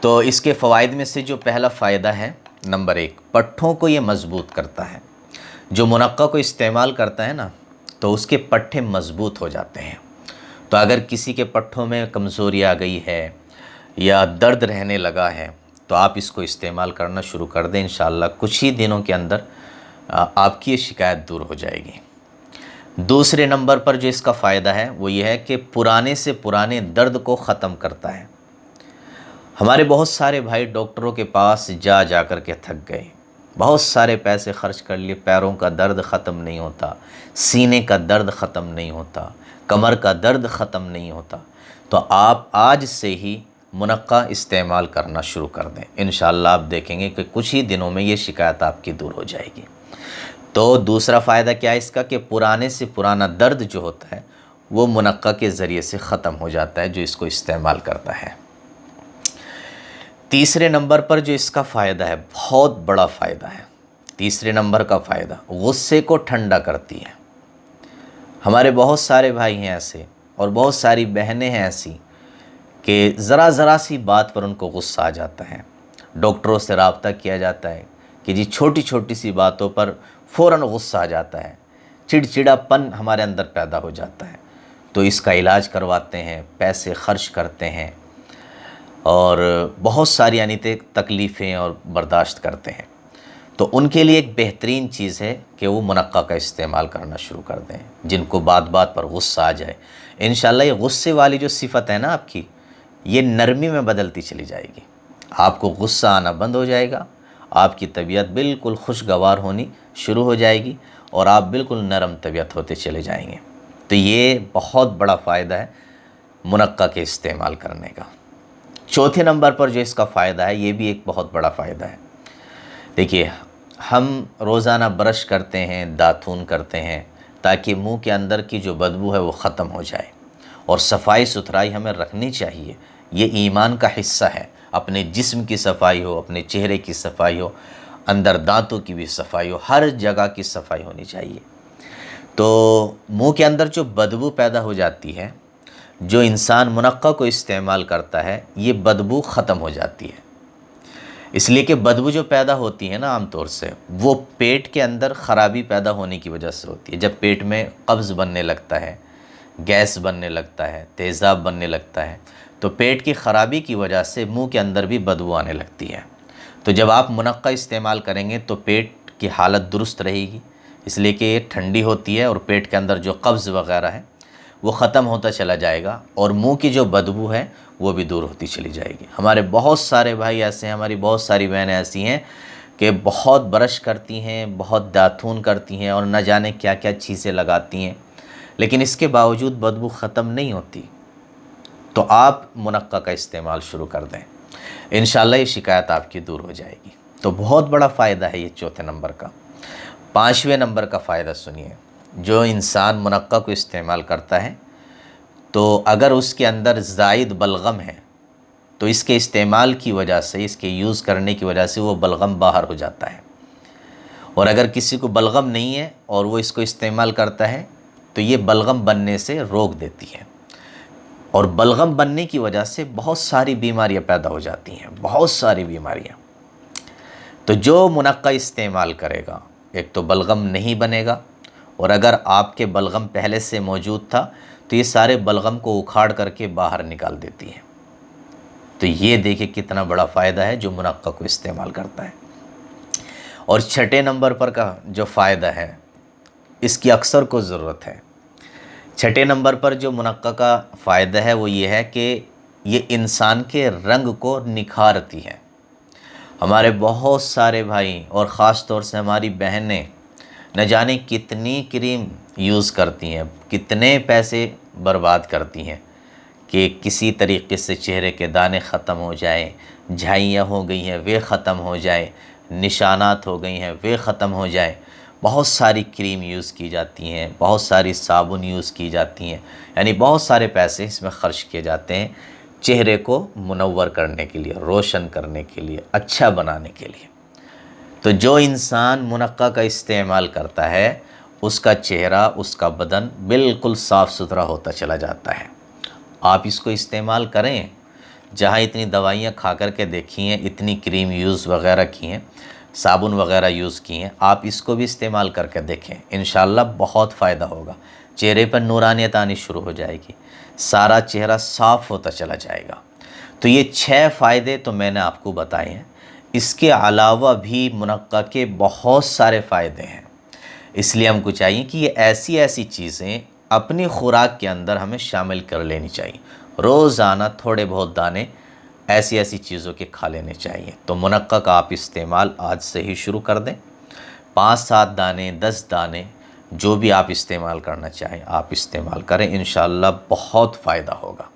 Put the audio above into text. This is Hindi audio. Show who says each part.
Speaker 1: तो इसके फ़वाइद में से जो पहला फ़ायदा है, नंबर 1, पट्ठों को ये मज़बूत करता है। जो मुनक्का को इस्तेमाल करता है ना, तो उसके पट्ठे मज़बूत हो जाते हैं। तो अगर किसी के पट्ठों में कमज़ोरी आ गई है या दर्द रहने लगा है, तो आप इसको इस्तेमाल करना शुरू कर दें। इंशाअल्लाह कुछ ही दिनों के अंदर आपकी ये शिकायत दूर हो जाएगी। दूसरे नंबर पर जो इसका फ़ायदा है वो ये है कि पुराने से पुराने दर्द को ख़त्म करता है। हमारे बहुत सारे भाई डॉक्टरों के पास जा जा कर के थक गए, बहुत सारे पैसे खर्च कर लिए, पैरों का दर्द ख़त्म नहीं होता, सीने का दर्द ख़त्म नहीं होता, कमर का दर्द ख़त्म नहीं होता। तो आप आज से ही मुनक्का इस्तेमाल करना शुरू कर दें। इंशाअल्लाह आप देखेंगे कि कुछ ही दिनों में ये शिकायत आपकी दूर हो जाएगी। तो दूसरा फ़ायदा क्या है इसका, कि पुराने से पुराना दर्द जो होता है वो मुनक्का के ज़रिए से ख़त्म हो जाता है जो इसको इस्तेमाल करता है। तीसरे नंबर पर जो इसका फ़ायदा है, बहुत बड़ा फ़ायदा है, तीसरे नंबर का फ़ायदा, गुस्से को ठंडा करती है। हमारे बहुत सारे भाई हैं ऐसे और बहुत सारी बहनें हैं ऐसी कि ज़रा सी बात पर उनको गुस्सा आ जाता है। डॉक्टरों से रब्ता किया जाता है कि जी छोटी छोटी सी बातों पर फ़ौरन गुस्सा आ जाता है, चिड़चिड़ापन हमारे अंदर पैदा हो जाता है। तो इसका इलाज करवाते हैं, पैसे खर्च करते हैं और बहुत सारी यानी तकलीफ़ें और बर्दाश्त करते हैं। तो उनके लिए एक बेहतरीन चीज़ है कि वो मुनक्का का इस्तेमाल करना शुरू कर दें। जिनको बात बात पर गुस्सा आ जाए, इंशाअल्लाह ये गुस्से वाली जो सिफ़त है ना आपकी, ये नरमी में बदलती चली जाएगी। आपको गुस्सा आना बंद हो जाएगा, आपकी तबीयत बिल्कुल खुशगवार होनी शुरू हो जाएगी और आप बिल्कुल नरम तबीयत होते चले जाएंगे। तो ये बहुत बड़ा फ़ायदा है मुनक्का के इस्तेमाल करने का। चौथे नंबर पर जो इसका फ़ायदा है, ये भी एक बहुत बड़ा फ़ायदा है। देखिए, हम रोज़ाना ब्रश करते हैं, दातून करते हैं ताकि मुंह के अंदर की जो बदबू है वो ख़त्म हो जाए, और सफाई सुथराई हमें रखनी चाहिए। ये ईमान का हिस्सा है। अपने जिस्म की सफाई हो, अपने चेहरे की सफाई हो, अंदर दांतों की भी सफाई हो, हर जगह की सफाई होनी चाहिए। तो मुंह के अंदर जो बदबू पैदा हो जाती है, जो इंसान मुनक्का को इस्तेमाल करता है, ये बदबू ख़त्म हो जाती है। इसलिए कि बदबू जो पैदा होती है ना आमतौर से, वो पेट के अंदर ख़राबी पैदा होने की वजह से होती है। जब पेट में कब्ज़ बनने लगता है, गैस बनने लगता है, तेज़ाब बनने लगता है, तो पेट की ख़राबी की वजह से मुंह के अंदर भी बदबू आने लगती है। तो जब आप मुनक्का इस्तेमाल करेंगे तो पेट की हालत दुरुस्त रहेगी, इसलिए कि ये ठंडी होती है और पेट के अंदर जो कब्ज़ वग़ैरह है वो ख़त्म होता चला जाएगा और मुंह की जो बदबू है वो भी दूर होती चली जाएगी। हमारे बहुत सारे भाई ऐसे हैं, हमारी बहुत सारी बहनें ऐसी हैं कि बहुत ब्रश करती हैं, बहुत दातून करती हैं और न जाने क्या क्या चीज़ें लगाती हैं, लेकिन इसके बावजूद बदबू ख़त्म नहीं होती। तो आप मुनक्का का इस्तेमाल शुरू कर दें, इंशाअल्लाह ये शिकायत आपकी दूर हो जाएगी। तो बहुत बड़ा फ़ायदा है ये चौथे नंबर का। पाँचवें नंबर का फ़ायदा सुनिए। जो इंसान मुनक्का को इस्तेमाल करता है, तो अगर उसके अंदर ज़ायद बलगम है तो इसके इस्तेमाल की वजह से, इसके यूज़ करने की वजह से वो बलगम बाहर हो जाता है। और अगर किसी को बलगम नहीं है और वो इसको इस्तेमाल करता है तो ये बलगम बनने से रोक देती है, और बलगम बनने की वजह से बहुत सारी बीमारियां पैदा हो जाती हैं, बहुत सारी बीमारियां। तो जो मुनक्का इस्तेमाल करेगा, एक तो बलगम नहीं बनेगा, और अगर आपके बलगम पहले से मौजूद था तो ये सारे बलगम को उखाड़ करके बाहर निकाल देती है। तो ये देखिए कितना बड़ा फ़ायदा है जो मुनक्का को इस्तेमाल करता है। और छठे नंबर पर का जो फ़ायदा है, इसकी अक्सर को ज़रूरत है। छठे नंबर पर जो मुनक्का का फ़ायदा है वो ये है कि ये इंसान के रंग को निखारती है। हमारे बहुत सारे भाई और ख़ास तौर से हमारी बहनें न जाने कितनी क्रीम यूज़ करती हैं, कितने पैसे बर्बाद करती हैं कि किसी तरीके से चेहरे के दाने ख़त्म हो जाए, झाइयाँ हो गई हैं वे ख़त्म हो जाए, निशानात हो गई हैं वे ख़त्म हो जाए। बहुत सारी क्रीम यूज़ की जाती हैं, बहुत सारी साबुन यूज़ की जाती हैं, यानी बहुत सारे पैसे इसमें ख़र्च किए जाते हैं चेहरे को मुनव्वर करने के लिए, रोशन करने के लिए, अच्छा बनाने के लिए। तो जो इंसान मुनक्का का इस्तेमाल करता है उसका चेहरा, उसका बदन बिल्कुल साफ़ सुथरा होता चला जाता है। आप इसको इस्तेमाल करें, जहाँ इतनी दवाइयाँ खा कर के देखी हैं, इतनी क्रीम यूज़ वगैरह की हैं, साबुन वगैरह यूज़ किए हैं, आप इसको भी इस्तेमाल करके देखें, इंशाल्लाह बहुत फ़ायदा होगा। चेहरे पर नूरानियत आनी शुरू हो जाएगी, सारा चेहरा साफ़ होता चला जाएगा। तो ये 6 फ़ायदे तो मैंने आपको बताए हैं। इसके अलावा भी मुनक्का के बहुत सारे फ़ायदे हैं, इसलिए हमको चाहिए कि ये ऐसी ऐसी चीज़ें अपनी खुराक के अंदर हमें शामिल कर लेनी चाहिए। रोज़ाना थोड़े बहुत दाने ऐसी ऐसी चीज़ों के खा लेने चाहिए। तो मुनक्का का आप इस्तेमाल आज से ही शुरू कर दें। 5-7 दाने, 10 दाने, जो भी आप इस्तेमाल करना चाहें आप इस्तेमाल करें, इंशाअल्लाह बहुत फ़ायदा होगा।